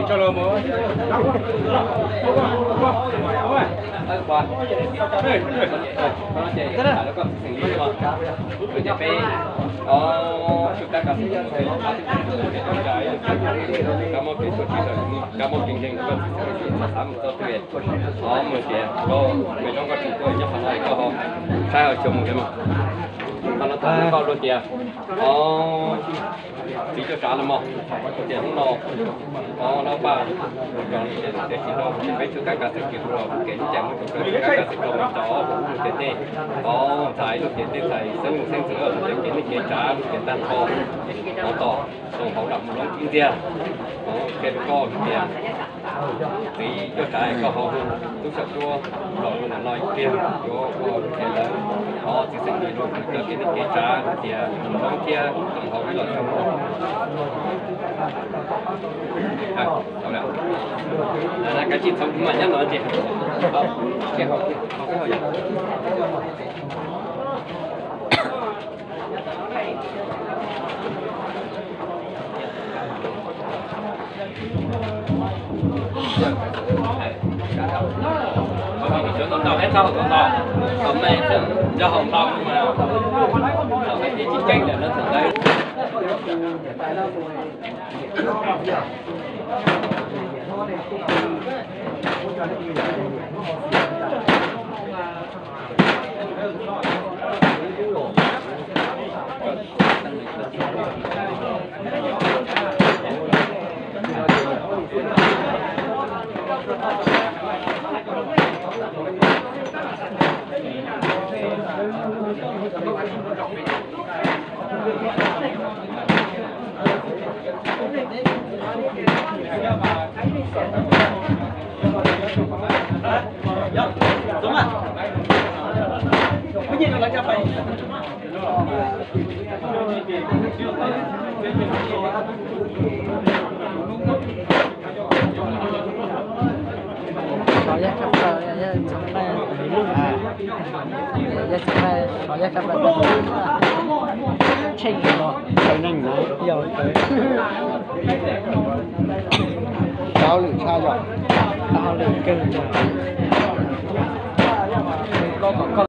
cho lơ mới chúng ta cảm ơn cái số cảm ơn kinh doanh của mình một tuyệt có một tiền có mình trong các chúng tôi nhập hàng này có họ sai ở chồng cái mà nó thằng con luôn kìa chỉ cho trả là một tiền không nọ nó ba còn để chỉ đâu mấy thứ các sự kiện rồi cái chẳng một chút các sự kiện đó cái này có trái được cái trái sinh sữa để cái trả cái tan kho nó to xong họ làm một lon kinh dia cái kho kia thì cho trái có họ tôi sợ chua rồi là nói kia cho cái là họ chỉ sinh được cái trả thì lon kia họ mới làm không đâu là cái chuyện sống mà nhất nói chị cái họ con tàu hết sau con tàu hôm nay do hồng long mà cái chiến tranh là nó thường đấy đúng à? Cái gì nó lại cho phải? Có giác sắp tới, giác sắp tới, giác sắp tới, có giác sắp tới, chênh rồi, khả năng đó, giỏi tới, cao lượng xa rồi, cao lượng cân rồi, có